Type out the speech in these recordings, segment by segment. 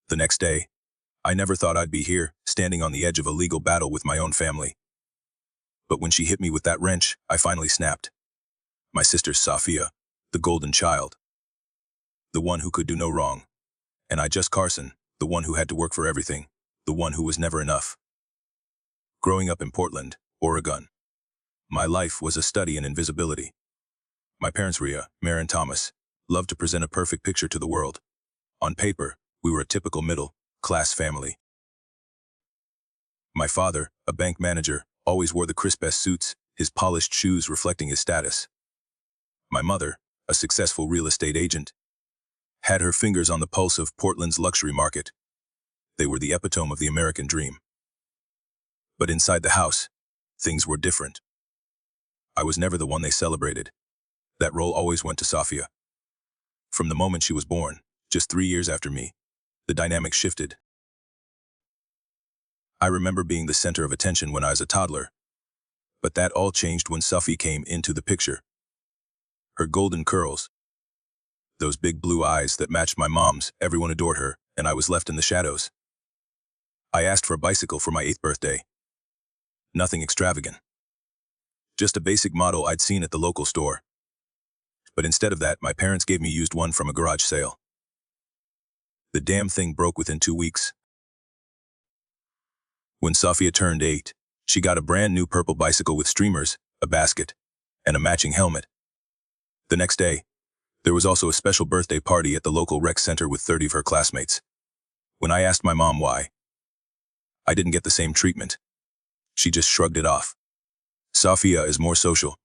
The next day, I never thought I'd be here, standing on the edge of a legal battle with my own family. But when she hit me with that wrench, I finally snapped. My sister Sophia, the golden child. The one who could do no wrong. And I just Carson, the one who had to work for everything, the one who was never enough. Growing up in Portland, Oregon, my life was a study in invisibility. My parents, Rhea, Mare and Thomas, loved to present a perfect picture to the world. On paper, we were a typical middle-class family. My father, a bank manager, always wore the crispest suits, his polished shoes reflecting his status. My mother, a successful real estate agent, had her fingers on the pulse of Portland's luxury market. They were the epitome of the American dream. But inside the house, things were different. I was never the one they celebrated. That role always went to Sophia. From the moment she was born, just 3 years after me, the dynamic shifted. I remember being the center of attention when I was a toddler. But that all changed when Sophie came into the picture. Her golden curls, those big blue eyes that matched my mom's, everyone adored her, and I was left in the shadows. I asked for a bicycle for my 8th birthday. Nothing extravagant. Just a basic model I'd seen at the local store. But instead of that, my parents gave me used one from a garage sale. The damn thing broke within 2 weeks. When Sophia turned 8, she got a brand new purple bicycle with streamers, a basket, and a matching helmet. The next day, there was also a special birthday party at the local rec center with 30 of her classmates. When I asked my mom why, I didn't get the same treatment. She just shrugged it off. Sophia is more social.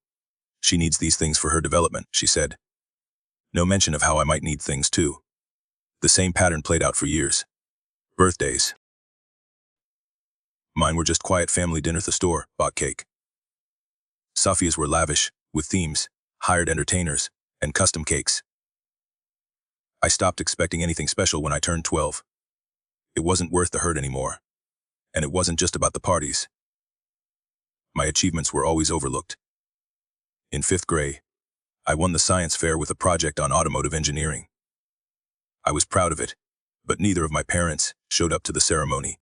She needs these things for her development, she said. No mention of how I might need things too. The same pattern played out for years. Birthdays. Mine were just quiet family dinner at the store, bought cake. Sophia's were lavish, with themes, hired entertainers, and custom cakes. I stopped expecting anything special when I turned 12. It wasn't worth the hurt anymore. And it wasn't just about the parties. My achievements were always overlooked. In 5th grade, I won the science fair with a project on automotive engineering. I was proud of it, but neither of my parents showed up to the ceremony.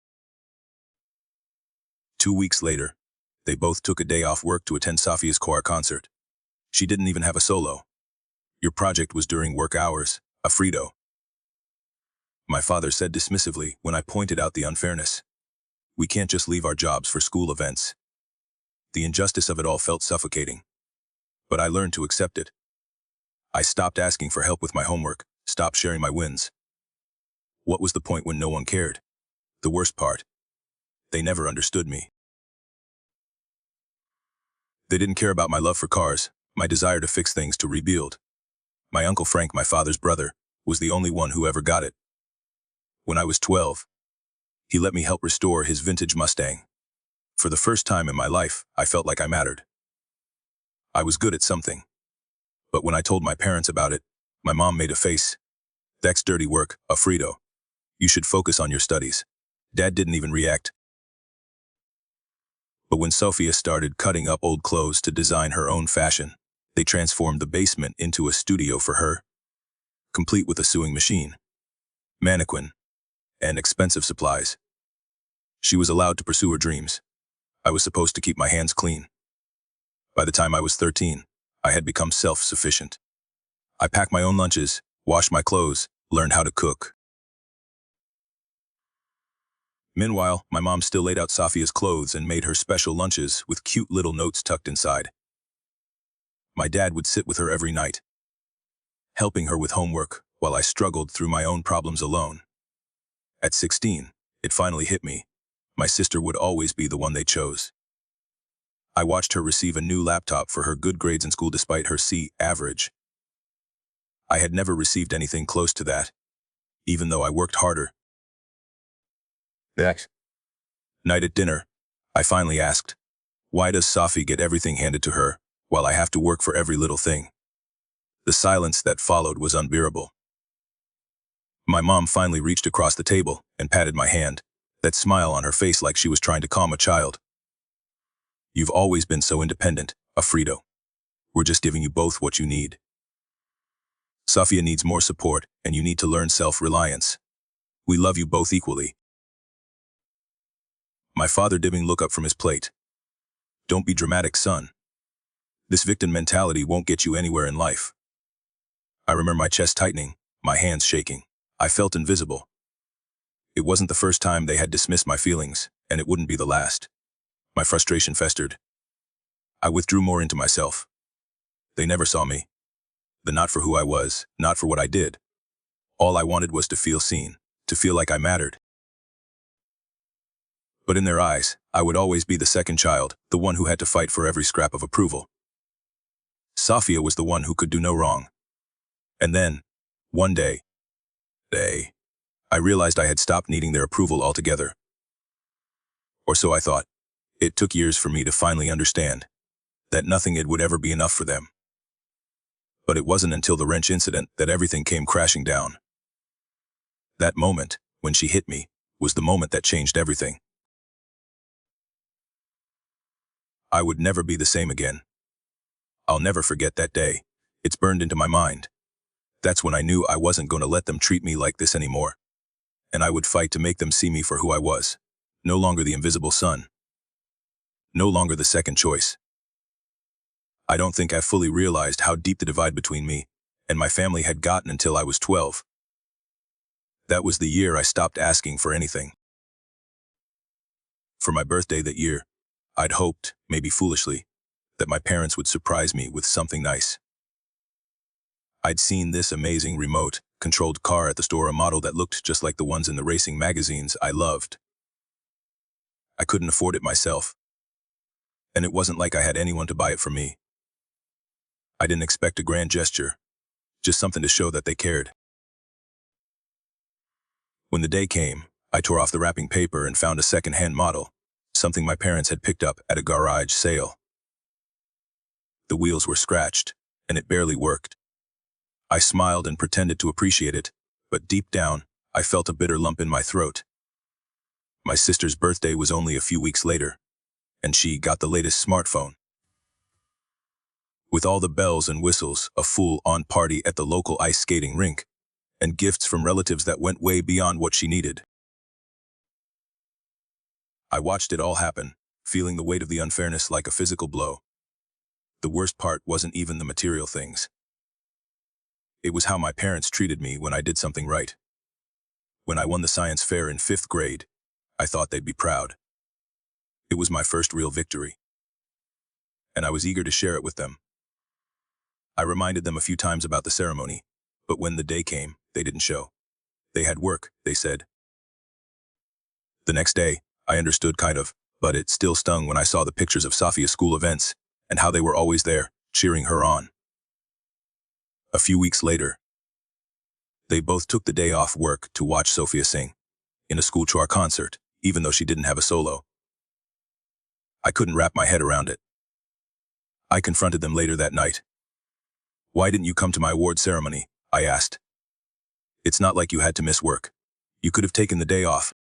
2 weeks later, they both took a day off work to attend Sophia's choir concert. She didn't even have a solo. Your project was during work hours, Alfredo. My father said dismissively when I pointed out the unfairness. We can't just leave our jobs for school events. The injustice of it all felt suffocating. But I learned to accept it. I stopped asking for help with my homework, stopped sharing my wins. What was the point when no one cared? The worst part, they never understood me. They didn't care about my love for cars, my desire to fix things, to rebuild. My Uncle Frank, my father's brother, was the only one who ever got it. When I was 12, he let me help restore his vintage Mustang. For the first time in my life, I felt like I mattered. I was good at something. But when I told my parents about it, my mom made a face. That's dirty work, Alfredo. You should focus on your studies. Dad didn't even react. But when Sophia started cutting up old clothes to design her own fashion, they transformed the basement into a studio for her, complete with a sewing machine, mannequin, and expensive supplies. She was allowed to pursue her dreams. I was supposed to keep my hands clean. By the time I was 13, I had become self-sufficient. I packed my own lunches, washed my clothes, learned how to cook. Meanwhile, my mom still laid out Sophia's clothes and made her special lunches with cute little notes tucked inside. My dad would sit with her every night, helping her with homework while I struggled through my own problems alone. At 16, it finally hit me. My sister would always be the one they chose. I watched her receive a new laptop for her good grades in school despite her C average. I had never received anything close to that, even though I worked harder. Next. Night at dinner, I finally asked, why does Sophie get everything handed to her, while I have to work for every little thing? The silence that followed was unbearable. My mom finally reached across the table and patted my hand, that smile on her face like she was trying to calm a child. You've always been so independent, Alfredo. We're just giving you both what you need. Sophia needs more support, and you need to learn self-reliance. We love you both equally. My father didn't look up from his plate. Don't be dramatic, son. This victim mentality won't get you anywhere in life. I remember my chest tightening, my hands shaking. I felt invisible. It wasn't the first time they had dismissed my feelings, and it wouldn't be the last. My frustration festered. I withdrew more into myself. They never saw me. Not for who I was, not for what I did. All I wanted was to feel seen, to feel like I mattered. But in their eyes, I would always be the second child, the one who had to fight for every scrap of approval. Safia was the one who could do no wrong. And then, one day, I realized I had stopped needing their approval altogether. Or so I thought. It took years for me to finally understand that nothing would ever be enough for them. But it wasn't until the wrench incident that everything came crashing down. That moment, when she hit me, was the moment that changed everything. I would never be the same again. I'll never forget that day. It's burned into my mind. That's when I knew I wasn't going to let them treat me like this anymore. And I would fight to make them see me for who I was. No longer the invisible son. No longer the second choice. I don't think I fully realized how deep the divide between me and my family had gotten until I was 12. That was the year I stopped asking for anything. For my birthday that year, I'd hoped, maybe foolishly, that my parents would surprise me with something nice. I'd seen this amazing remote-controlled car at the store, a model that looked just like the ones in the racing magazines I loved. I couldn't afford it myself, and it wasn't like I had anyone to buy it for me. I didn't expect a grand gesture, just something to show that they cared. When the day came, I tore off the wrapping paper and found a second-hand model, something my parents had picked up at a garage sale. The wheels were scratched, and it barely worked. I smiled and pretended to appreciate it, but deep down, I felt a bitter lump in my throat. My sister's birthday was only a few weeks later, and she got the latest smartphone. With all the bells and whistles, a full-on party at the local ice skating rink, and gifts from relatives that went way beyond what she needed. I watched it all happen, feeling the weight of the unfairness like a physical blow. The worst part wasn't even the material things. It was how my parents treated me when I did something right. When I won the science fair in 5th grade, I thought they'd be proud. It was my first real victory, and I was eager to share it with them. I reminded them a few times about the ceremony, but when the day came, they didn't show. They had work, they said. The next day, I understood kind of, but it still stung when I saw the pictures of Safia's school events and how they were always there, cheering her on. A few weeks later, they both took the day off work to watch Sofia sing in a school choir concert, even though she didn't have a solo. I couldn't wrap my head around it. I confronted them later that night. "Why didn't you come to my award ceremony?" I asked. "It's not like you had to miss work. You could have taken the day off."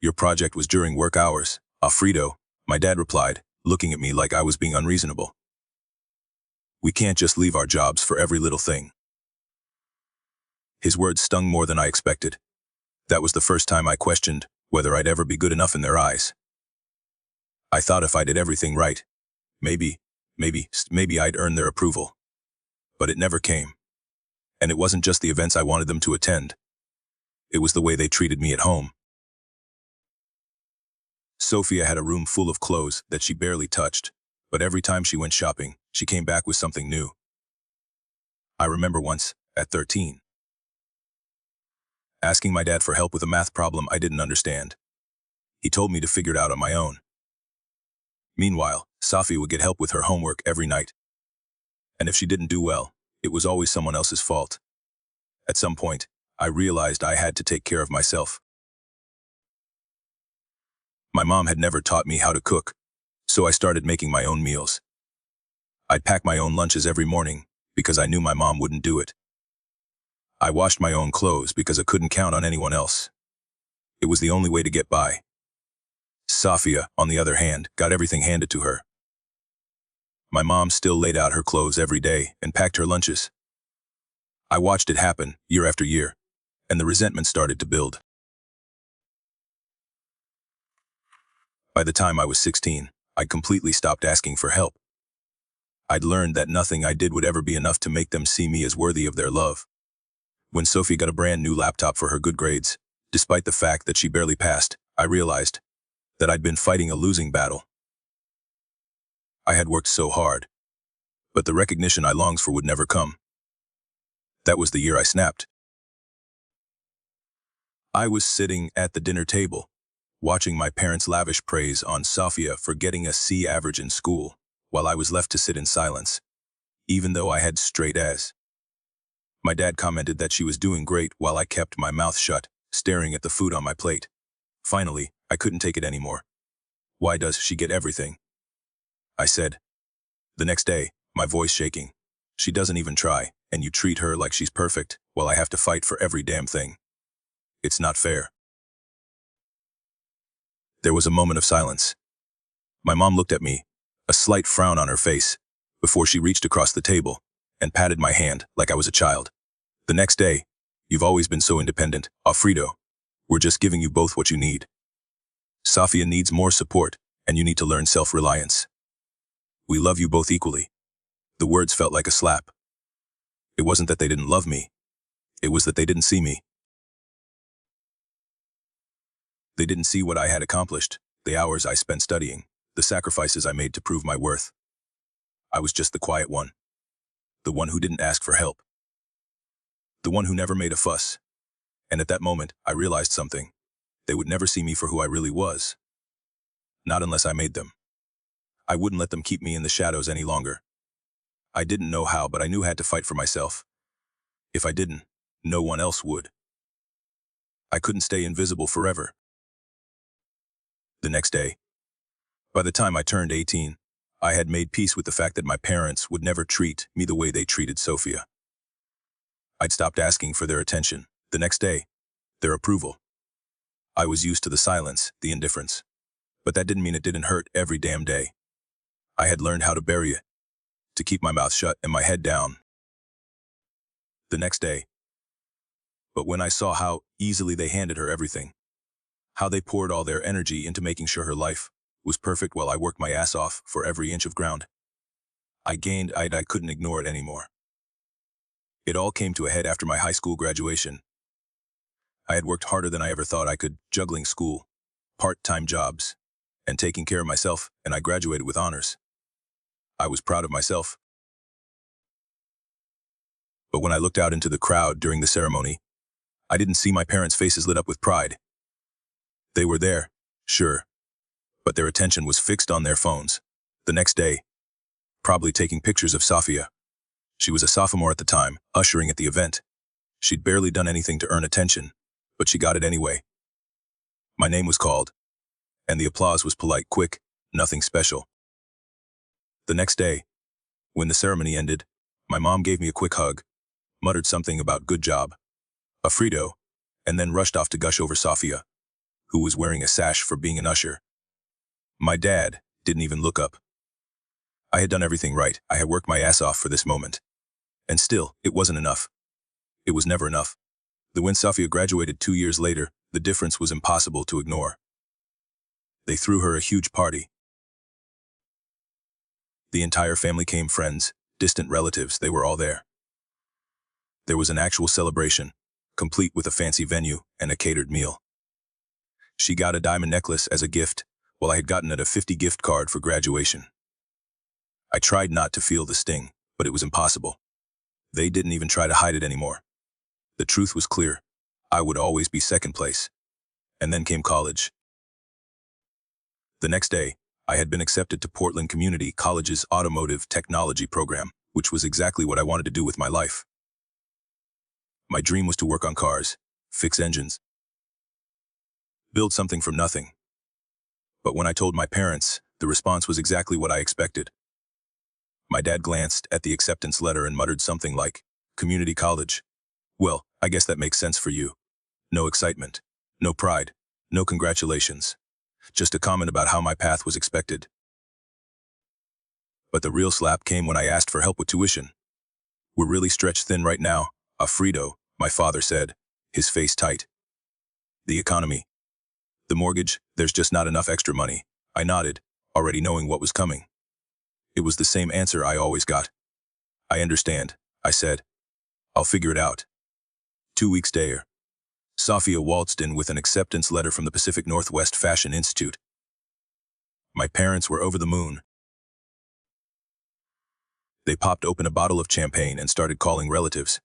"Your project was during work hours, Alfredo," my dad replied, looking at me like I was being unreasonable. "We can't just leave our jobs for every little thing." His words stung more than I expected. That was the first time I questioned whether I'd ever be good enough in their eyes. I thought if I did everything right, maybe I'd earn their approval. But it never came. And it wasn't just the events I wanted them to attend. It was the way they treated me at home. Sofia had a room full of clothes that she barely touched, but every time she went shopping, she came back with something new. I remember once, at 13, asking my dad for help with a math problem I didn't understand. He told me to figure it out on my own. Meanwhile, Safia would get help with her homework every night. And if she didn't do well, it was always someone else's fault. At some point, I realized I had to take care of myself. My mom had never taught me how to cook, so I started making my own meals. I'd pack my own lunches every morning because I knew my mom wouldn't do it. I washed my own clothes because I couldn't count on anyone else. It was the only way to get by. Safia, on the other hand, got everything handed to her. My mom still laid out her clothes every day and packed her lunches. I watched it happen, year after year, and the resentment started to build. By the time I was 16, I'd completely stopped asking for help. I'd learned that nothing I did would ever be enough to make them see me as worthy of their love. When Sophie got a brand new laptop for her good grades, despite the fact that she barely passed, I realized that I'd been fighting a losing battle. I had worked so hard, but the recognition I longed for would never come. That was the year I snapped. I was sitting at the dinner table, watching my parents lavish praise on Sophia for getting a C average in school, while I was left to sit in silence, even though I had straight A's. My dad commented that she was doing great while I kept my mouth shut, staring at the food on my plate. Finally, I couldn't take it anymore. Why does she get everything? I said. The next day, my voice shaking. She doesn't even try, and you treat her like she's perfect, while I have to fight for every damn thing. It's not fair. There was a moment of silence. My mom looked at me, a slight frown on her face, before she reached across the table and patted my hand like I was a child. The next day, you've always been so independent, Alfredo. We're just giving you both what you need. Sophia needs more support, and you need to learn self-reliance. We love you both equally. The words felt like a slap. It wasn't that they didn't love me. It was that they didn't see me. They didn't see what I had accomplished, the hours I spent studying, the sacrifices I made to prove my worth. I was just the quiet one. The one who didn't ask for help. The one who never made a fuss. And at that moment, I realized something. They would never see me for who I really was. Not unless I made them. I wouldn't let them keep me in the shadows any longer. I didn't know how, but I knew I had to fight for myself. If I didn't, no one else would. I couldn't stay invisible forever. The next day, by the time I turned 18, I had made peace with the fact that my parents would never treat me the way they treated Sophia. I'd stopped asking for their attention. The next day, their approval. I was used to the silence, the indifference. But that didn't mean it didn't hurt every damn day. I had learned how to bury it, to keep my mouth shut and my head down. The next day. But when I saw how easily they handed her everything, how they poured all their energy into making sure her life was perfect while I worked my ass off for every inch of ground, I couldn't ignore it anymore. It all came to a head after my high school graduation. I had worked harder than I ever thought I could, juggling school, part-time jobs, and taking care of myself, and I graduated with honors. I was proud of myself. But when I looked out into the crowd during the ceremony, I didn't see my parents' faces lit up with pride. They were there, sure, but their attention was fixed on their phones. The next day, probably taking pictures of Sophia. She was a sophomore at the time, ushering at the event. She'd barely done anything to earn attention, but she got it anyway. My name was called, and the applause was polite, quick, nothing special. The next day, when the ceremony ended, my mom gave me a quick hug, muttered something about good job, Alfredo, and then rushed off to gush over Sophia, who was wearing a sash for being an usher. My dad didn't even look up. I had done everything right. I had worked my ass off for this moment. And still, it wasn't enough. It was never enough. When Sophia graduated 2 years later, the difference was impossible to ignore. They threw her a huge party. The entire family came, friends, distant relatives, they were all there. There was an actual celebration, complete with a fancy venue and a catered meal. She got a diamond necklace as a gift, while I had gotten a $50 gift card for graduation. I tried not to feel the sting, but it was impossible. They didn't even try to hide it anymore. The truth was clear. I would always be second place. And then came college. The next day, I had been accepted to Portland Community College's automotive technology program, which was exactly what I wanted to do with my life. My dream was to work on cars, fix engines, build something from nothing. But when I told my parents, the response was exactly what I expected. My dad glanced at the acceptance letter and muttered something like, "Community college. Well, I guess that makes sense for you. No excitement, no pride, no congratulations. Just a comment about how my path was expected." But the real slap came when I asked for help with tuition. "We're really stretched thin right now, Alfredo," my father said, his face tight. The economy. The mortgage, there's just not enough extra money. I nodded, already knowing what was coming. It was the same answer I always got. I understand, I said. I'll figure it out. 2 weeks later, Sophia waltzed in with an acceptance letter from the Pacific Northwest Fashion Institute. My parents were over the moon. They popped open a bottle of champagne and started calling relatives.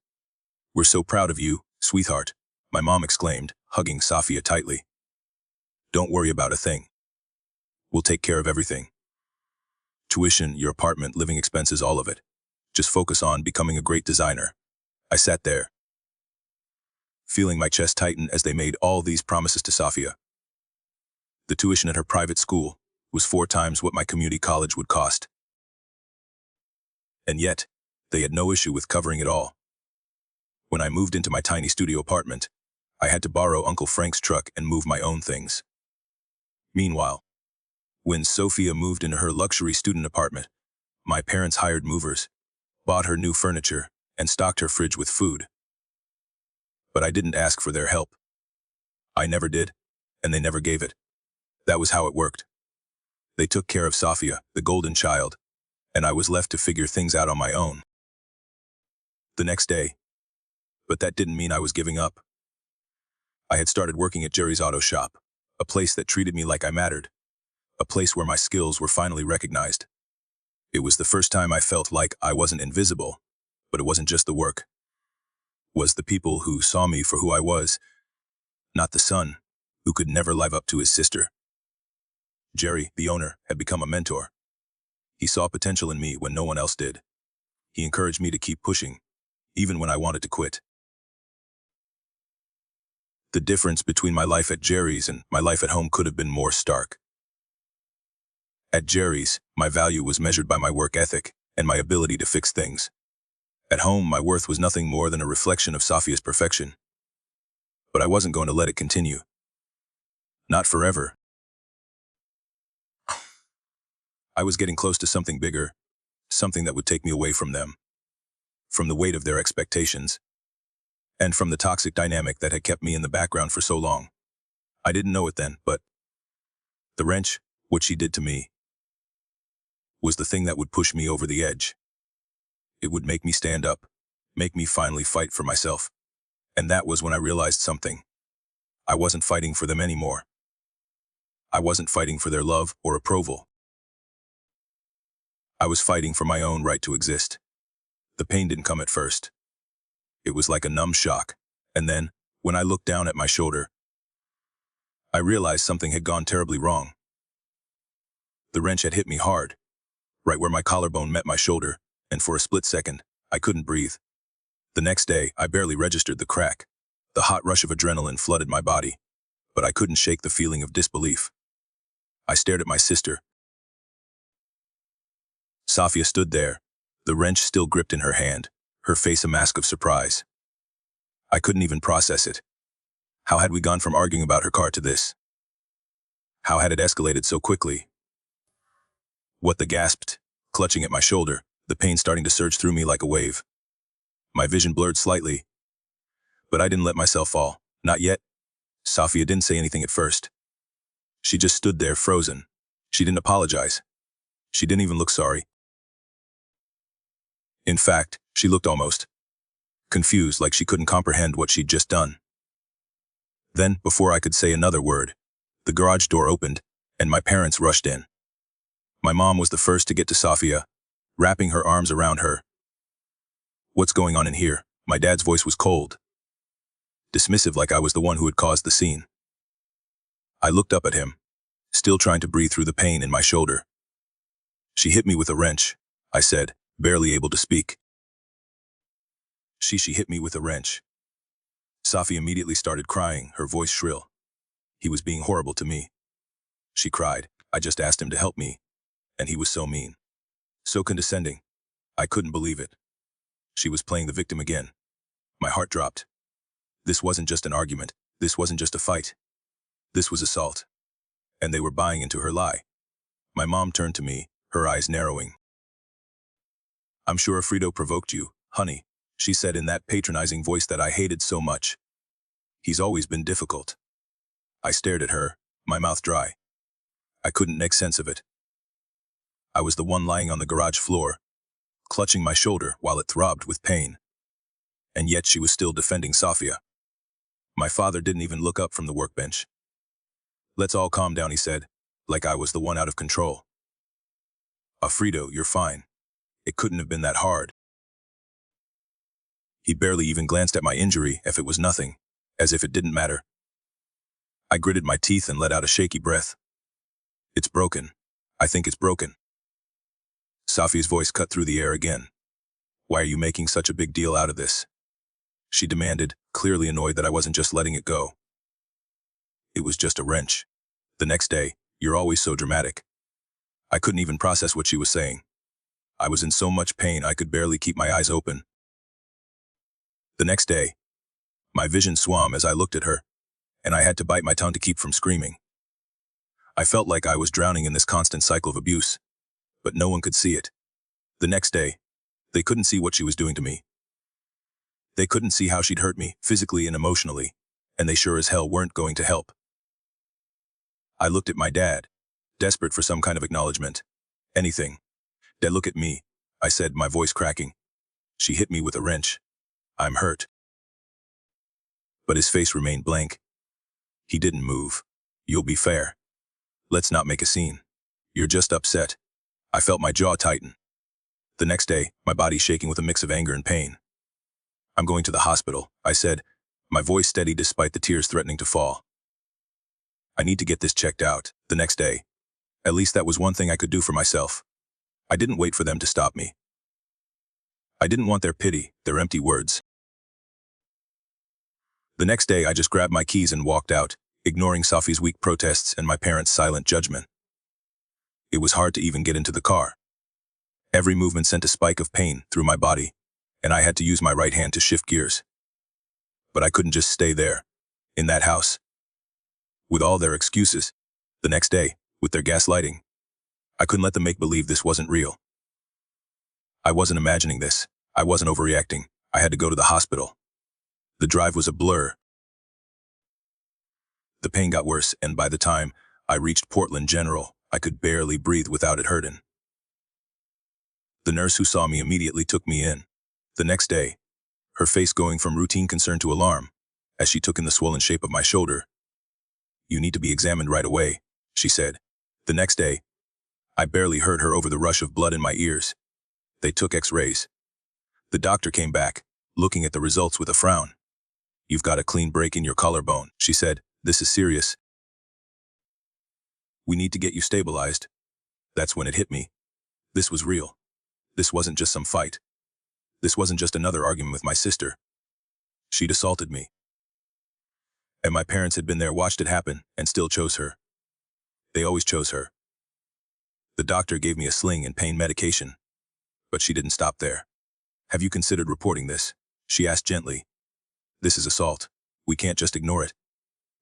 "We're so proud of you, sweetheart," my mom exclaimed, hugging Sophia tightly. "Don't worry about a thing. We'll take care of everything. Tuition, your apartment, living expenses, all of it. Just focus on becoming a great designer." I sat there, feeling my chest tighten as they made all these promises to Sophia. The tuition at her private school was 4 times what my community college would cost. And yet, they had no issue with covering it all. When I moved into my tiny studio apartment, I had to borrow Uncle Frank's truck and move my own things. Meanwhile, when Sophia moved into her luxury student apartment, my parents hired movers, bought her new furniture, and stocked her fridge with food. But I didn't ask for their help. I never did, and they never gave it. That was how it worked. They took care of Sophia, the golden child, and I was left to figure things out on my own. The next day, but that didn't mean I was giving up. I had started working at Jerry's auto shop, a place that treated me like I mattered, a place where my skills were finally recognized. It was the first time I felt like I wasn't invisible, but it wasn't just the work. It was the people who saw me for who I was, not the son who could never live up to his sister. Jerry, the owner, had become a mentor. He saw potential in me when no one else did. He encouraged me to keep pushing, even when I wanted to quit. The difference between my life at Jerry's and my life at home could have been more stark. At Jerry's, my value was measured by my work ethic and my ability to fix things. At home, my worth was nothing more than a reflection of Sophia's perfection. But I wasn't going to let it continue. Not forever. I was getting close to something bigger, something that would take me away from them, from the weight of their expectations, and from the toxic dynamic that had kept me in the background for so long. I didn't know it then, but the wrench, what she did to me, was the thing that would push me over the edge. It would make me stand up, make me finally fight for myself. And that was when I realized something. I wasn't fighting for them anymore. I wasn't fighting for their love or approval. I was fighting for my own right to exist. The pain didn't come at first. It was like a numb shock. And then, when I looked down at my shoulder, I realized something had gone terribly wrong. The wrench had hit me hard, right where my collarbone met my shoulder, and for a split second, I couldn't breathe. The next day, I barely registered the crack. The hot rush of adrenaline flooded my body, but I couldn't shake the feeling of disbelief. I stared at my sister. Sophia stood there, the wrench still gripped in her hand, her face a mask of surprise. I couldn't even process it. How had we gone from arguing about her car to this? How had it escalated so quickly? What the gasped, clutching at my shoulder, the pain starting to surge through me like a wave. My vision blurred slightly, but I didn't let myself fall. Not yet. Sophia didn't say anything at first. She just stood there frozen. She didn't apologize. She didn't even look sorry. In fact, she looked almost confused, like she couldn't comprehend what she'd just done. Then, before I could say another word, the garage door opened, and my parents rushed in. My mom was the first to get to Sophia, wrapping her arms around her. "What's going on in here?" My dad's voice was cold, dismissive, like I was the one who had caused the scene. I looked up at him, still trying to breathe through the pain in my shoulder. "She hit me with a wrench," I said, barely able to speak. She hit me with a wrench." Sophie immediately started crying, her voice shrill. "He was being horrible to me," she cried. "I just asked him to help me, and he was so mean, so condescending. I couldn't believe it." She was playing the victim again. My heart dropped. This wasn't just an argument. This wasn't just a fight. This was assault. And they were buying into her lie. My mom turned to me, her eyes narrowing. "I'm sure Alfredo provoked you, honey," she said in that patronizing voice that I hated so much. He's always been difficult. I stared at her, my mouth dry. I couldn't make sense of it. I was the one lying on the garage floor, clutching my shoulder while it throbbed with pain. And yet she was still defending Sofia. My father didn't even look up from the workbench. "Let's all calm down," he said, like I was the one out of control. "Alfredo, you're fine. It couldn't have been that hard." He barely even glanced at my injury if it was nothing, as if it didn't matter. I gritted my teeth and let out a shaky breath. "It's broken. I think it's broken." Sofia's voice cut through the air again. "Why are you making such a big deal out of this?" she demanded, clearly annoyed that I wasn't just letting it go. "It was just a wrench. The next day, you're always so dramatic." I couldn't even process what she was saying. I was in so much pain I could barely keep my eyes open. The next day, my vision swam as I looked at her, and I had to bite my tongue to keep from screaming. I felt like I was drowning in this constant cycle of abuse, but no one could see it. The next day, they couldn't see what she was doing to me. They couldn't see how she'd hurt me, physically and emotionally, and they sure as hell weren't going to help. I looked at my dad, desperate for some kind of acknowledgement. Anything. "Dad, look at me," I said, my voice cracking. "She hit me with a wrench. I'm hurt." But his face remained blank. He didn't move. "You'll be fair. Let's not make a scene. You're just upset." I felt my jaw tighten. The next day, my body shaking with a mix of anger and pain. "I'm going to the hospital," I said, my voice steady despite the tears threatening to fall. "I need to get this checked out." The next day. At least that was one thing I could do for myself. I didn't wait for them to stop me. I didn't want their pity, their empty words. The next day, I just grabbed my keys and walked out, ignoring Sofia's weak protests and my parents' silent judgment. It was hard to even get into the car. Every movement sent a spike of pain through my body, and I had to use my right hand to shift gears. But I couldn't just stay there, in that house. With all their excuses, the next day, with their gaslighting, I couldn't let them make believe this wasn't real. I wasn't imagining this. I wasn't overreacting. I had to go to the hospital. The drive was a blur. The pain got worse, and by the time I reached Portland General, I could barely breathe without it hurting. The nurse who saw me immediately took me in. The next day, her face going from routine concern to alarm, as she took in the swollen shape of my shoulder. "You need to be examined right away," she said. The next day, I barely heard her over the rush of blood in my ears. They took x-rays. The doctor came back, looking at the results with a frown. "You've got a clean break in your collarbone," she said. "This is serious. We need to get you stabilized." That's when it hit me. This was real. This wasn't just some fight. This wasn't just another argument with my sister. She'd assaulted me. And my parents had been there, watched it happen, and still chose her. They always chose her. The doctor gave me a sling and pain medication. But she didn't stop there. "Have you considered reporting this?" she asked gently. "This is assault. We can't just ignore it."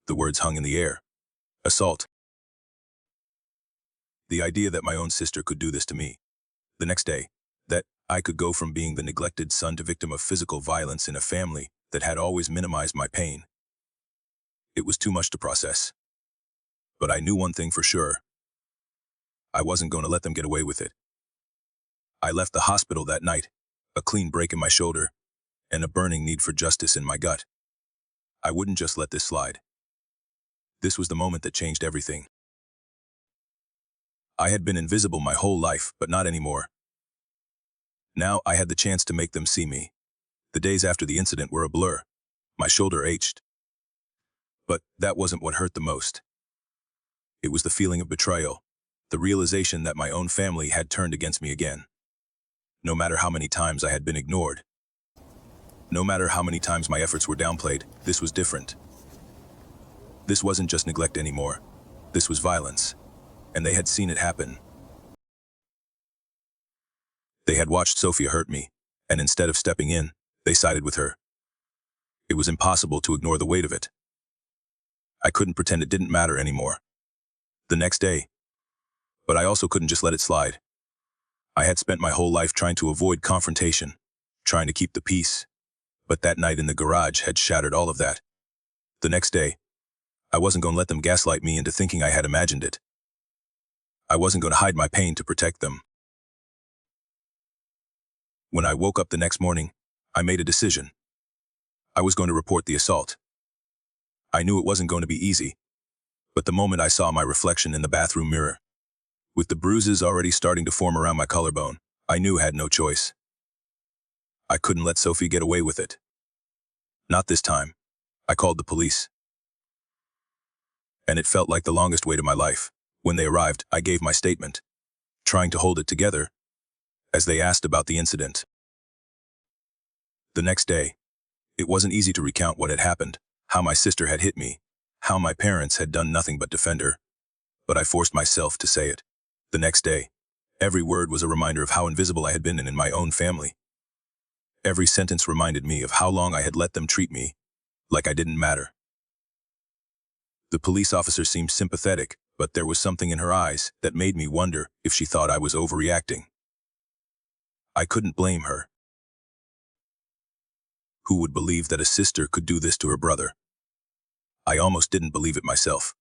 The words hung in the air. Assault. The idea that my own sister could do this to me. The next day, that I could go from being the neglected son to victim of physical violence in a family that had always minimized my pain. It was too much to process. But I knew one thing for sure. I wasn't going to let them get away with it. I left the hospital that night, a clean break in my shoulder, and a burning need for justice in my gut. I wouldn't just let this slide. This was the moment that changed everything. I had been invisible my whole life, but not anymore. Now I had the chance to make them see me. The days after the incident were a blur. My shoulder ached. But that wasn't what hurt the most. It was the feeling of betrayal, the realization that my own family had turned against me again. No matter how many times I had been ignored, no matter how many times my efforts were downplayed, this was different. This wasn't just neglect anymore. This was violence. And they had seen it happen. They had watched Sofia hurt me, and instead of stepping in, they sided with her. It was impossible to ignore the weight of it. I couldn't pretend it didn't matter anymore. The next day. But I also couldn't just let it slide. I had spent my whole life trying to avoid confrontation, trying to keep the peace. But that night in the garage had shattered all of that. The next day, I wasn't going to let them gaslight me into thinking I had imagined it. I wasn't going to hide my pain to protect them. When I woke up the next morning, I made a decision. I was going to report the assault. I knew it wasn't going to be easy, but the moment I saw my reflection in the bathroom mirror, with the bruises already starting to form around my collarbone, I knew I had no choice. I couldn't let Sophie get away with it. Not this time. I called the police. And it felt like the longest wait of my life. When they arrived, I gave my statement, trying to hold it together, as they asked about the incident. The next day, it wasn't easy to recount what had happened, how my sister had hit me, how my parents had done nothing but defend her, but I forced myself to say it. The next day, every word was a reminder of how invisible I had been in my own family. Every sentence reminded me of how long I had let them treat me like I didn't matter. The police officer seemed sympathetic, but there was something in her eyes that made me wonder if she thought I was overreacting. I couldn't blame her. Who would believe that a sister could do this to her brother? I almost didn't believe it myself.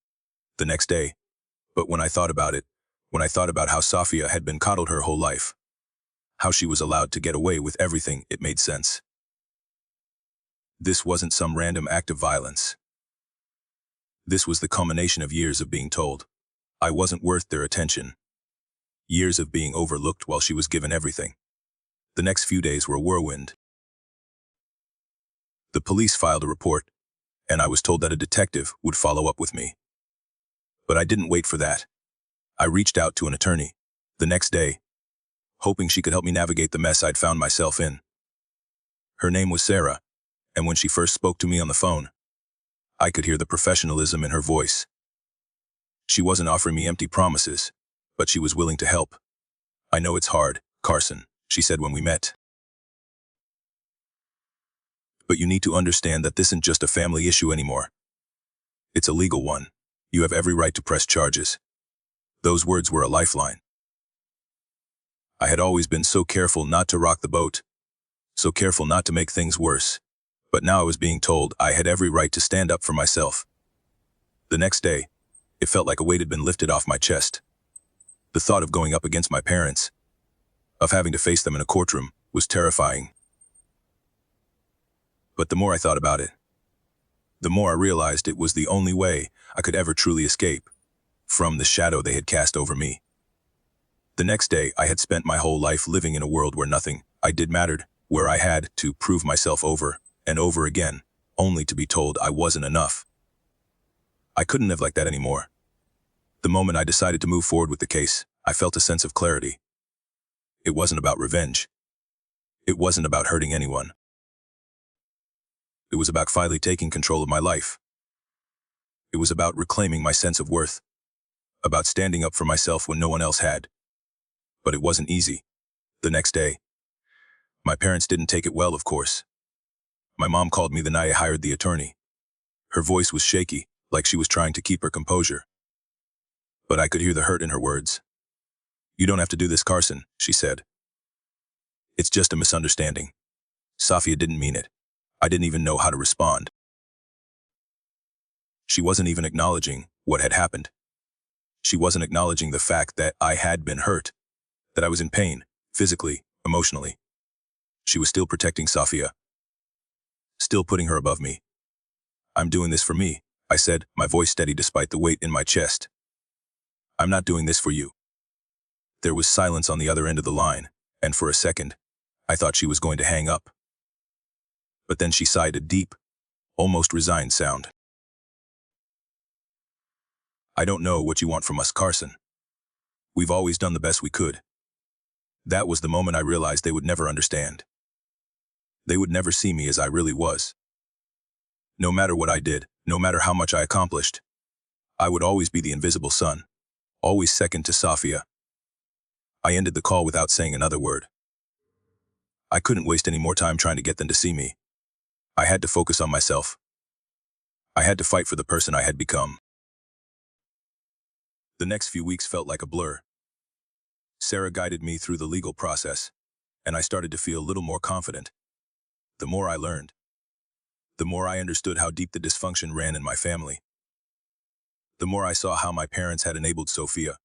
The next day, but when I thought about it, when I thought about how Safia had been coddled her whole life, how she was allowed to get away with everything, it made sense. This wasn't some random act of violence. This was the culmination of years of being told I wasn't worth their attention. Years of being overlooked while she was given everything. The next few days were a whirlwind. The police filed a report, and I was told that a detective would follow up with me. But I didn't wait for that. I reached out to an attorney the next day, hoping she could help me navigate the mess I'd found myself in. Her name was Sarah, and when she first spoke to me on the phone, I could hear the professionalism in her voice. She wasn't offering me empty promises, but she was willing to help. I know it's hard, Carson, she said when we met. But you need to understand that this isn't just a family issue anymore. It's a legal one. You have every right to press charges. Those words were a lifeline. I had always been so careful not to rock the boat, so careful not to make things worse. But now I was being told I had every right to stand up for myself. The next day, it felt like a weight had been lifted off my chest. The thought of going up against my parents, of having to face them in a courtroom, was terrifying. But the more I thought about it, the more I realized it was the only way I could ever truly escape from the shadow they had cast over me. The next day, I had spent my whole life living in a world where nothing I did mattered, where I had to prove myself over and over again, only to be told I wasn't enough. I couldn't live like that anymore. The moment I decided to move forward with the case, I felt a sense of clarity. It wasn't about revenge. It wasn't about hurting anyone. It was about finally taking control of my life. It was about reclaiming my sense of worth, about standing up for myself when no one else had. But it wasn't easy. The next day, my parents didn't take it well, of course. My mom called me the night I hired the attorney. Her voice was shaky, like she was trying to keep her composure. But I could hear the hurt in her words. "You don't have to do this, Carson," she said. "It's just a misunderstanding. Safia didn't mean it." I didn't even know how to respond. She wasn't even acknowledging what had happened. She wasn't acknowledging the fact that I had been hurt, that I was in pain, physically, emotionally. She was still protecting Safia, still putting her above me. "I'm doing this for me," I said, my voice steady despite the weight in my chest. "I'm not doing this for you." There was silence on the other end of the line, and for a second, I thought she was going to hang up. But then she sighed a deep, almost resigned sound. "I don't know what you want from us, Carson. We've always done the best we could." That was the moment I realized they would never understand. They would never see me as I really was. No matter what I did, no matter how much I accomplished, I would always be the invisible son, always second to Safia. I ended the call without saying another word. I couldn't waste any more time trying to get them to see me. I had to focus on myself. I had to fight for the person I had become. The next few weeks felt like a blur. Sarah guided me through the legal process, and I started to feel a little more confident. The more I learned, The more I understood how deep the dysfunction ran in my family, the more I saw how my parents had enabled Sophia.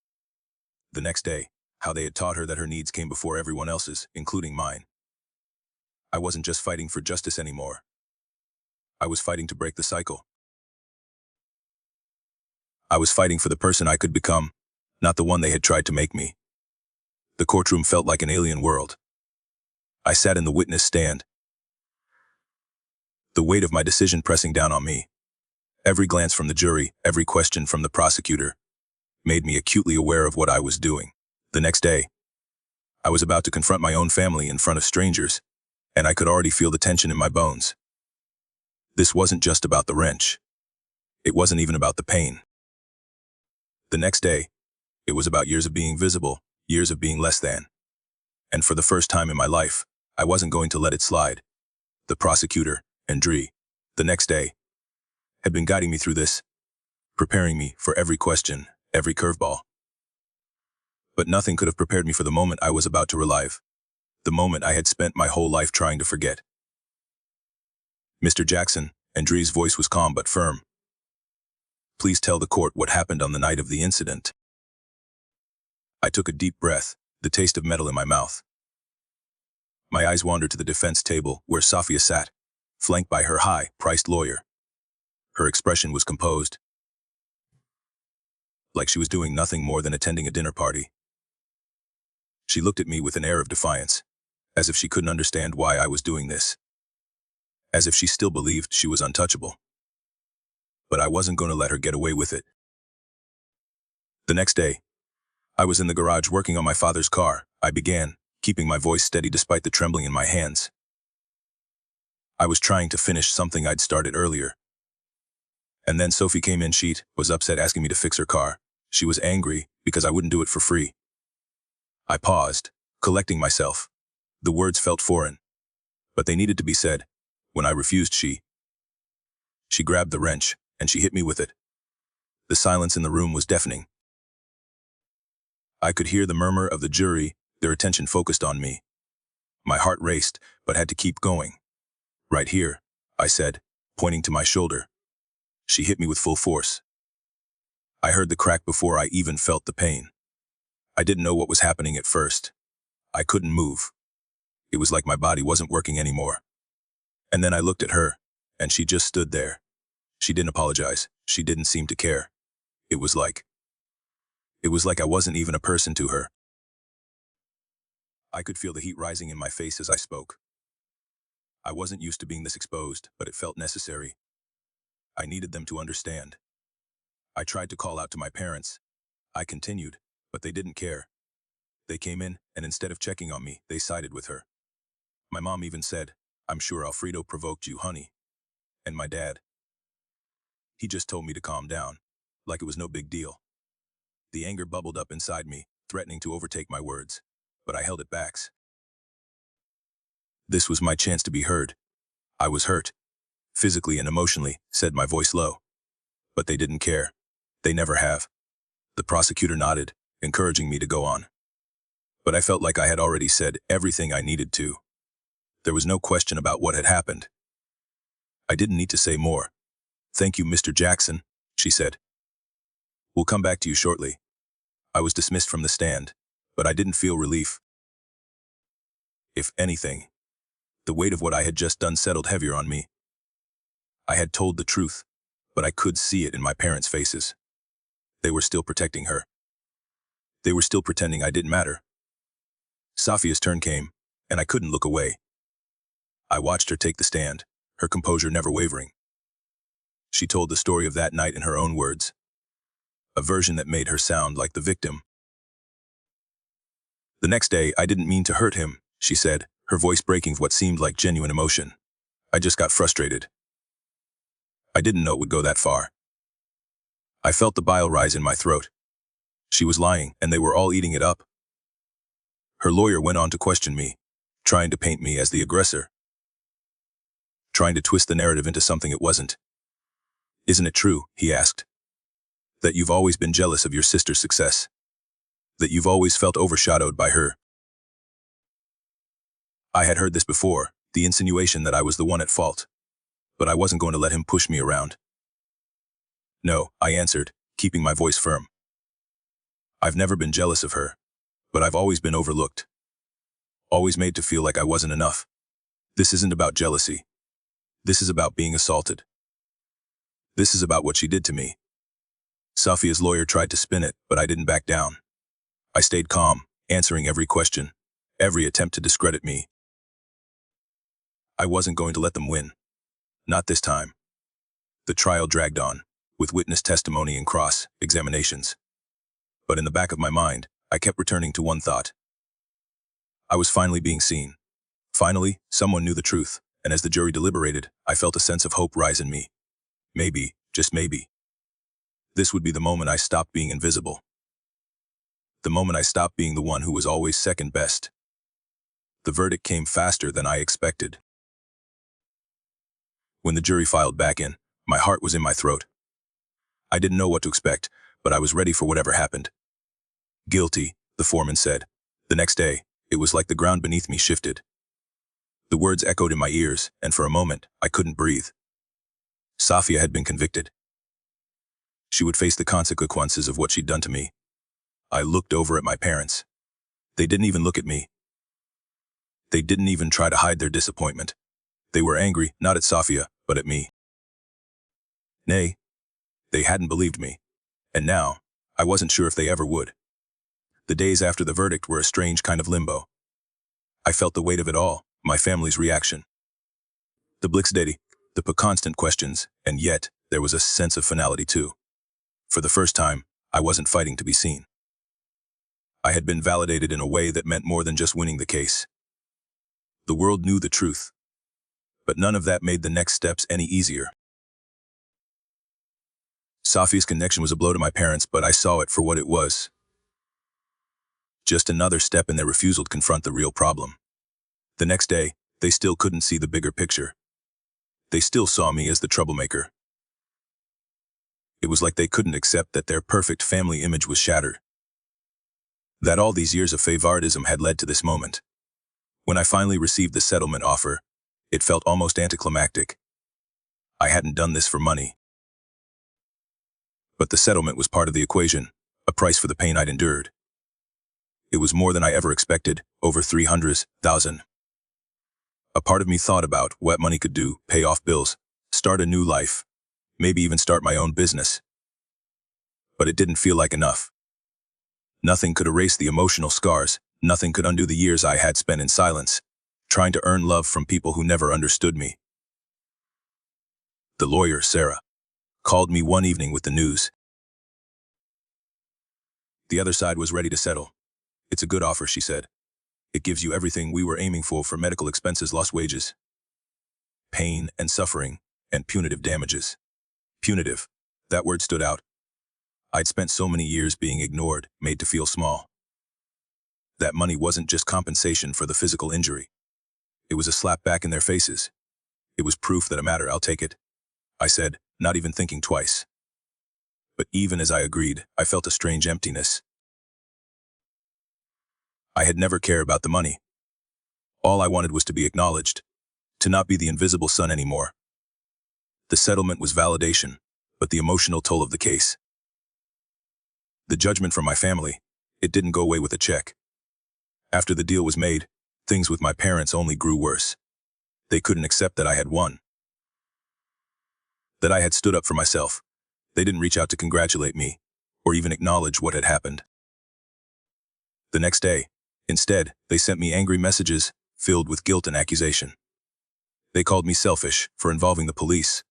The next day, how they had taught her that her needs came before everyone else's, including mine. I wasn't just fighting for justice anymore. I was fighting to break the cycle. I was fighting for the person I could become, not the one they had tried to make me. The courtroom felt like an alien world. I sat in the witness stand, the weight of my decision pressing down on me. Every glance from the jury, every question from the prosecutor, made me acutely aware of what I was doing. The next day, I was about to confront my own family in front of strangers, and I could already feel the tension in my bones. This wasn't just about the wrench. It wasn't even about the pain. The next day, it was about years of being visible, years of being less than. And for the first time in my life, I wasn't going to let it slide. The prosecutor, and the next day, had been guiding me through this, preparing me for every question, every curveball. But nothing could have prepared me for the moment I was about to relive, the moment I had spent my whole life trying to forget. Mr. Jackson, Andree's voice was calm but firm. Please tell the court what happened on the night of the incident. I took a deep breath, the taste of metal in my mouth. My eyes wandered to the defense table where Sophia sat, flanked by her high-priced lawyer. Her expression was composed, like she was doing nothing more than attending a dinner party. She looked at me with an air of defiance, as if she couldn't understand why I was doing this, as if she still believed she was untouchable. But I wasn't going to let her get away with it. The next day, I was in the garage working on my father's car. I began, keeping my voice steady despite the trembling in my hands. I was trying to finish something I'd started earlier. And then Sophie came in. She was upset, asking me to fix her car. She was angry because I wouldn't do it for free. I paused, collecting myself. The words felt foreign, but they needed to be said. When I refused, she grabbed the wrench, and she hit me with it. The silence in the room was deafening. I could hear the murmur of the jury, their attention focused on me. My heart raced, but had to keep going. Right here, I said, pointing to my shoulder. She hit me with full force. I heard the crack before I even felt the pain. I didn't know what was happening at first. I couldn't move. It was like my body wasn't working anymore. And then I looked at her, and she just stood there. She didn't apologize. She didn't seem to care. It was like I wasn't even a person to her. I could feel the heat rising in my face as I spoke. I wasn't used to being this exposed, but it felt necessary. I needed them to understand. I tried to call out to my parents. I continued, but they didn't care. They came in, and instead of checking on me, they sided with her. My mom even said, "I'm sure Alfredo provoked you, honey." And my dad, he just told me to calm down, like it was no big deal. The anger bubbled up inside me, threatening to overtake my words, but I held it back. This was my chance to be heard. I was hurt, physically and emotionally, said my voice low. But they didn't care. They never have. The prosecutor nodded, encouraging me to go on. But I felt like I had already said everything I needed to. There was no question about what had happened. I didn't need to say more. "Thank you, Mr. Jackson," she said. "We'll come back to you shortly." I was dismissed from the stand, but I didn't feel relief. If anything, the weight of what I had just done settled heavier on me. I had told the truth, but I could see it in my parents' faces. They were still protecting her. They were still pretending I didn't matter. Sophia's turn came, and I couldn't look away. I watched her take the stand, her composure never wavering. She told the story of that night in her own words, a version that made her sound like the victim. "The next day, I didn't mean to hurt him," she said, her voice breaking with what seemed like genuine emotion. "I just got frustrated. I didn't know it would go that far." I felt the bile rise in my throat. She was lying, and they were all eating it up. Her lawyer went on to question me, trying to paint me as the aggressor, trying to twist the narrative into something it wasn't. "Isn't it true," he asked, "that you've always been jealous of your sister's success? That you've always felt overshadowed by her?" I had heard this before, the insinuation that I was the one at fault. but I wasn't going to let him push me around. No, I answered, keeping my voice firm. I've never been jealous of her, but I've always been overlooked. Always made to feel like I wasn't enough. This isn't about jealousy. This is about being assaulted. This is about what she did to me. Safia's lawyer tried to spin it, but I didn't back down. I stayed calm, answering every question, every attempt to discredit me. I wasn't going to let them win. Not this time. The trial dragged on, with witness testimony and cross-examinations. But in the back of my mind, I kept returning to one thought. I was finally being seen. Finally, someone knew the truth, and as the jury deliberated, I felt a sense of hope rise in me. Maybe, just maybe, this would be the moment I stopped being invisible. The moment I stopped being the one who was always second best. The verdict came faster than I expected. When the jury filed back in, my heart was in my throat. I didn't know what to expect, but I was ready for whatever happened. Guilty, the foreman said. The next day, it was like the ground beneath me shifted. The words echoed in my ears, and for a moment, I couldn't breathe. Safia had been convicted. She would face the consequences of what she'd done to me. I looked over at my parents. They didn't even look at me. They didn't even try to hide their disappointment. They were angry, not at Safia, but at me. Nay, they hadn't believed me. And now, I wasn't sure if they ever would. The days after the verdict were a strange kind of limbo. I felt the weight of it all, my family's reaction. The blitzdeity, the constant questions, and yet, there was a sense of finality too. For the first time, I wasn't fighting to be seen. I had been validated in a way that meant more than just winning the case. The world knew the truth. But none of that made the next steps any easier. Safia's connection was a blow to my parents, but I saw it for what it was. Just another step in their refusal to confront the real problem. The next day, they still couldn't see the bigger picture. They still saw me as the troublemaker. It was like they couldn't accept that their perfect family image was shattered. That all these years of favoritism had led to this moment. When I finally received the settlement offer, it felt almost anticlimactic. I hadn't done this for money. But the settlement was part of the equation, a price for the pain I'd endured. It was more than I ever expected, over $300,000. A part of me thought about what money could do, pay off bills, start a new life, maybe even start my own business. But it didn't feel like enough. Nothing could erase the emotional scars, nothing could undo the years I had spent in silence, trying to earn love from people who never understood me. The lawyer, Sarah, called me one evening with the news. The other side was ready to settle. It's a good offer, she said. It gives you everything we were aiming for medical expenses, lost wages, pain and suffering, and punitive damages. Punitive. That word stood out. I'd spent so many years being ignored, made to feel small. That money wasn't just compensation for the physical injury. It was a slap back in their faces. It was proof that it mattered. I'll take it, I said, not even thinking twice. But even as I agreed, I felt a strange emptiness. I had never cared about the money. All I wanted was to be acknowledged, to not be the invisible son anymore. The settlement was validation, but the emotional toll of the case. The judgment from my family, it didn't go away with a check. After the deal was made, things with my parents only grew worse. They couldn't accept that I had won. That I had stood up for myself. They didn't reach out to congratulate me, or even acknowledge what had happened. The next day, instead, they sent me angry messages filled with guilt and accusation. They called me selfish for involving the police,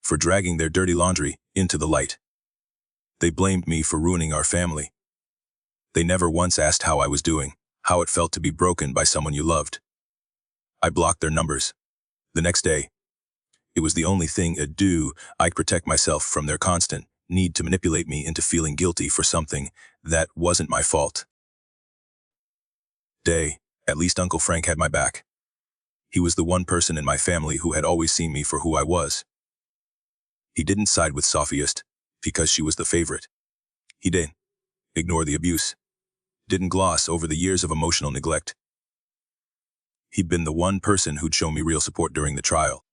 for dragging their dirty laundry into the light. They blamed me for ruining our family. They never once asked how I was doing, how it felt to be broken by someone you loved. I blocked their numbers. The next day, it was the only thing I'd do. I'd protect myself from their constant need to manipulate me into feeling guilty for something that wasn't my fault. At least Uncle Frank had my back. He was the one person in my family who had always seen me for who I was. He didn't side with Safia because she was the favorite. He didn't ignore the abuse, didn't gloss over the years of emotional neglect. He'd been the one person who'd shown me real support during the trial.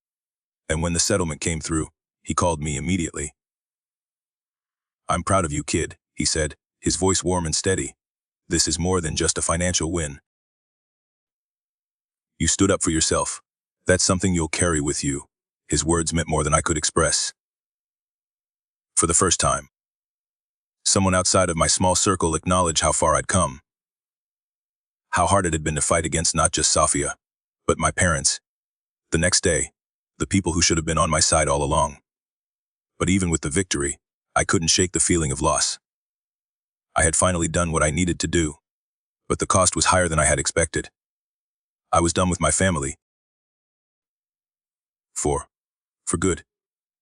And when the settlement came through, he called me immediately. "I'm proud of you, kid," he said, his voice warm and steady. "This is more than just a financial win. You stood up for yourself. That's something you'll carry with you." His words meant more than I could express. For the first time, someone outside of my small circle acknowledged how far I'd come. How hard it had been to fight against not just Safia, but my parents. The next day, the people who should have been on my side all along. But even with the victory, I couldn't shake the feeling of loss. I had finally done what I needed to do, but the cost was higher than I had expected. I was done with my family. For good.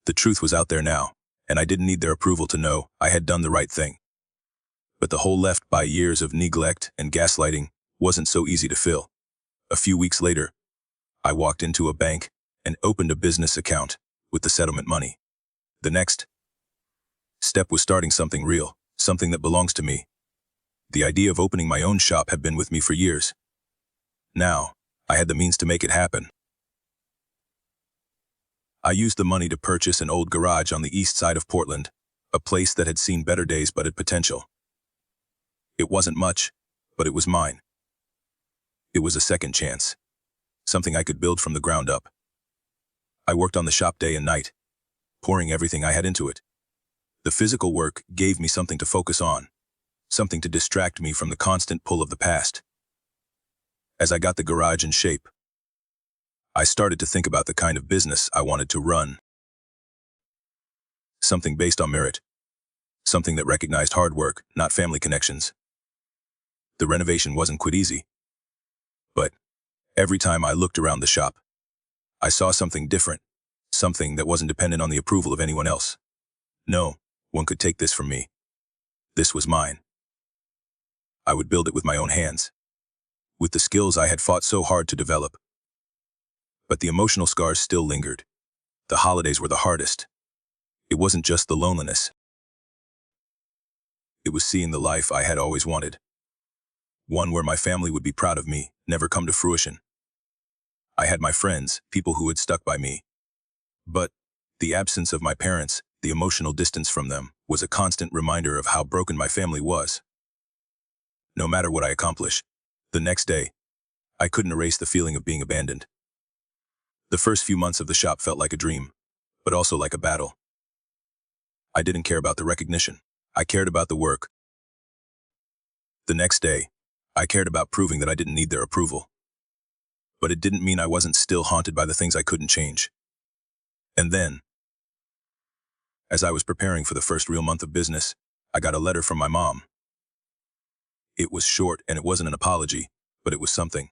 The truth was out there now, and I didn't need their approval to know I had done the right thing. But the hole left by years of neglect and gaslighting wasn't so easy to fill. A few weeks later, I walked into a bank and opened a business account with the settlement money. The next step was starting something real, something that belongs to me. The idea of opening my own shop had been with me for years. Now, I had the means to make it happen. I used the money to purchase an old garage on the east side of Portland, a place that had seen better days but had potential. It wasn't much, but it was mine. It was a second chance, something I could build from the ground up. I worked on the shop day and night, pouring everything I had into it. The physical work gave me something to focus on, something to distract me from the constant pull of the past. As I got the garage in shape, I started to think about the kind of business I wanted to run. Something based on merit. Something that recognized hard work, not family connections. The renovation wasn't quite easy. But every time I looked around the shop, I saw something different, something that wasn't dependent on the approval of anyone else. No one could take this from me. This was mine. I would build it with my own hands, with the skills I had fought so hard to develop. But the emotional scars still lingered. The holidays were the hardest. It wasn't just the loneliness. It was seeing the life I had always wanted. One where my family would be proud of me, never come to fruition. I had my friends, people who had stuck by me. But the absence of my parents, the emotional distance from them, was a constant reminder of how broken my family was. No matter what I accomplished, the next day, I couldn't erase the feeling of being abandoned. The first few months of the shop felt like a dream, but also like a battle. I didn't care about the recognition. I cared about the work. The next day, I cared about proving that I didn't need their approval. But it didn't mean I wasn't still haunted by the things I couldn't change. And then, as I was preparing for the first real month of business, I got a letter from my mom. It was short and it wasn't an apology, but it was something.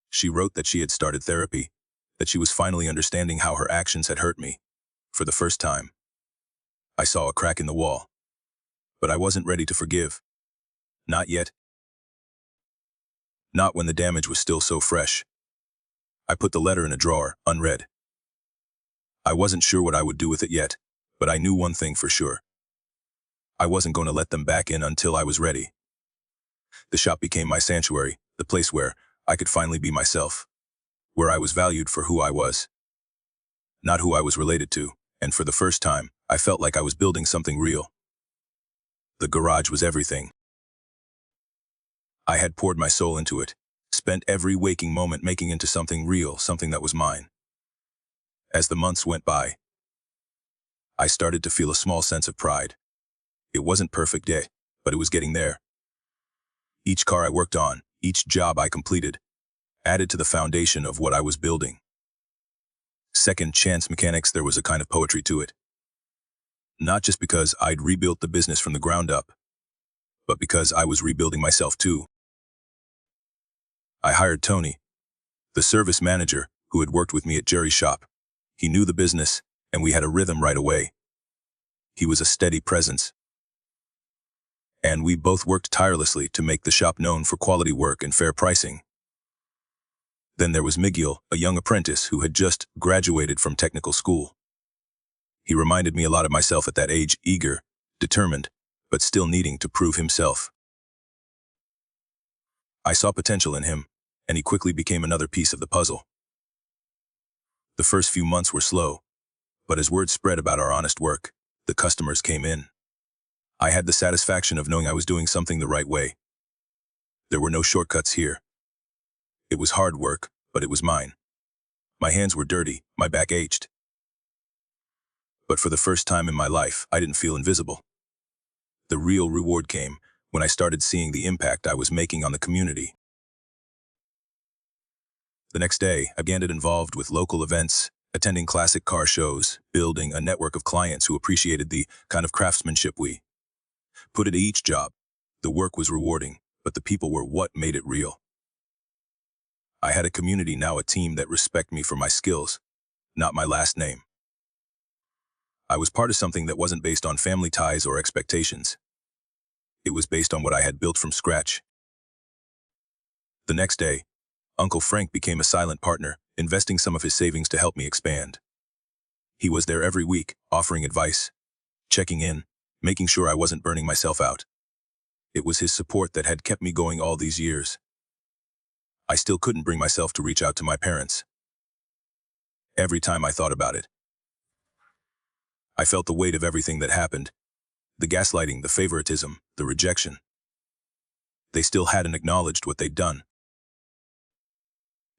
She wrote that she had started therapy, that she was finally understanding how her actions had hurt me. For the first time, I saw a crack in the wall. But I wasn't ready to forgive. Not yet. Not when the damage was still so fresh. I put the letter in a drawer, unread. I wasn't sure what I would do with it yet, but I knew one thing for sure. I wasn't going to let them back in until I was ready. The shop became my sanctuary, the place where I could finally be myself, where I was valued for who I was, not who I was related to, and for the first time, I felt like I was building something real. The garage was everything. I had poured my soul into it, spent every waking moment making it into something real, something that was mine. As the months went by, I started to feel a small sense of pride. It wasn't perfect yet, but it was getting there. Each car I worked on, each job I completed, added to the foundation of what I was building. Second chance mechanics, there was a kind of poetry to it. Not just because I'd rebuilt the business from the ground up, but because I was rebuilding myself too. I hired Tony, the service manager who had worked with me at Jerry's shop. He knew the business, and we had a rhythm right away. He was a steady presence. And we both worked tirelessly to make the shop known for quality work and fair pricing. Then there was Miguel, a young apprentice who had just graduated from technical school. He reminded me a lot of myself at that age, eager, determined, but still needing to prove himself. I saw potential in him, and he quickly became another piece of the puzzle. The first few months were slow, but as word spread about our honest work, the customers came in. I had the satisfaction of knowing I was doing something the right way. There were no shortcuts here. It was hard work, but it was mine. My hands were dirty, my back ached. But for the first time in my life, I didn't feel invisible. The real reward came when I started seeing the impact I was making on the community. The next day, I began to get involved with local events, attending classic car shows, building a network of clients who appreciated the kind of craftsmanship we put into each job. The work was rewarding, but the people were what made it real. I had a community, now a team that respect me for my skills, not my last name. I was part of something that wasn't based on family ties or expectations. It was based on what I had built from scratch. The next day, Uncle Frank became a silent partner, investing some of his savings to help me expand. He was there every week, offering advice, checking in, making sure I wasn't burning myself out. It was his support that had kept me going all these years. I still couldn't bring myself to reach out to my parents. Every time I thought about it, I felt the weight of everything that happened. The gaslighting, the favoritism, the rejection. They still hadn't acknowledged what they'd done.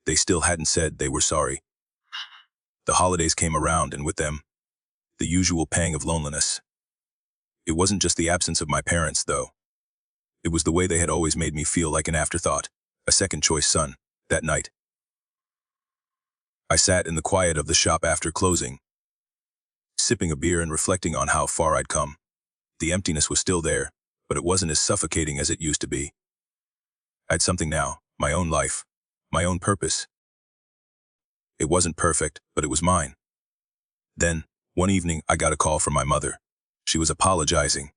They still hadn't said they were sorry. The holidays came around, and with them, the usual pang of loneliness. It wasn't just the absence of my parents, though. It was the way they had always made me feel like an afterthought, a second-choice son. That night, I sat in the quiet of the shop after closing, sipping a beer and reflecting on how far I'd come. The emptiness was still there, but it wasn't as suffocating as it used to be. I had something now, my own life, my own purpose. It wasn't perfect, but it was mine. Then, one evening, I got a call from my mother. She was apologizing.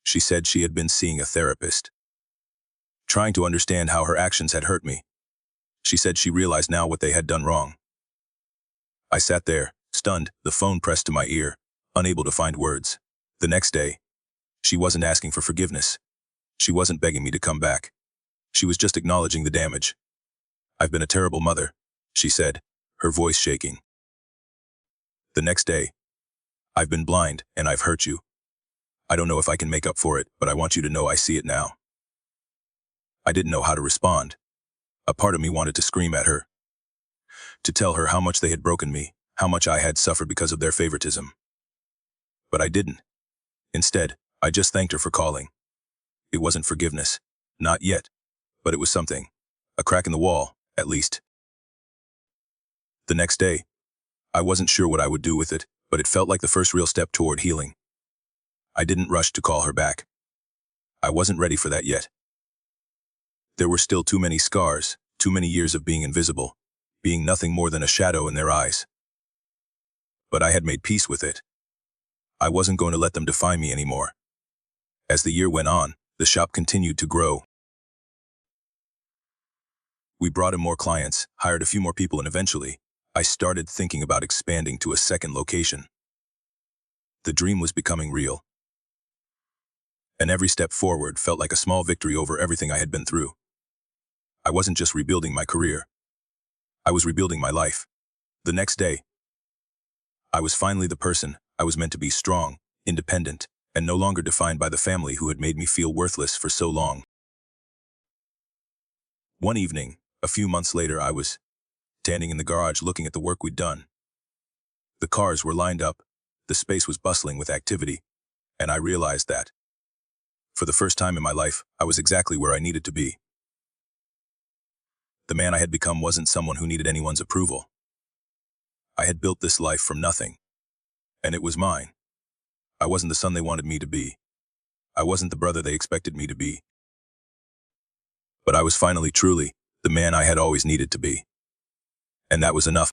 She said she had been seeing a therapist, trying to understand how her actions had hurt me. She said she realized now what they had done wrong. I sat there, stunned, the phone pressed to my ear, unable to find words. The next day, she wasn't asking for forgiveness. She wasn't begging me to come back. She was just acknowledging the damage. "I've been a terrible mother," she said, her voice shaking. The next day, "I've been blind, and I've hurt you. I don't know if I can make up for it, but I want you to know I see it now." I didn't know how to respond. A part of me wanted to scream at her, to tell her how much they had broken me, how much I had suffered because of their favoritism. But I didn't. Instead, I just thanked her for calling. It wasn't forgiveness. Not yet. But it was something. A crack in the wall, at least. The next day, I wasn't sure what I would do with it, but it felt like the first real step toward healing. I didn't rush to call her back. I wasn't ready for that yet. There were still too many scars, too many years of being invisible, being nothing more than a shadow in their eyes. But I had made peace with it. I wasn't going to let them define me anymore. As the year went on, the shop continued to grow. We brought in more clients, hired a few more people, and eventually, I started thinking about expanding to a second location. The dream was becoming real. And every step forward felt like a small victory over everything I had been through. I wasn't just rebuilding my career. I was rebuilding my life. The next day, I was finally the person I was meant to be: strong, independent, and no longer defined by the family who had made me feel worthless for so long. One evening, a few months later, I was standing in the garage looking at the work we'd done. The cars were lined up, the space was bustling with activity, and I realized that, for the first time in my life, I was exactly where I needed to be. The man I had become wasn't someone who needed anyone's approval. I had built this life from nothing, and it was mine. I wasn't the son they wanted me to be. I wasn't the brother they expected me to be. But I was finally truly the man I had always needed to be. And that was enough.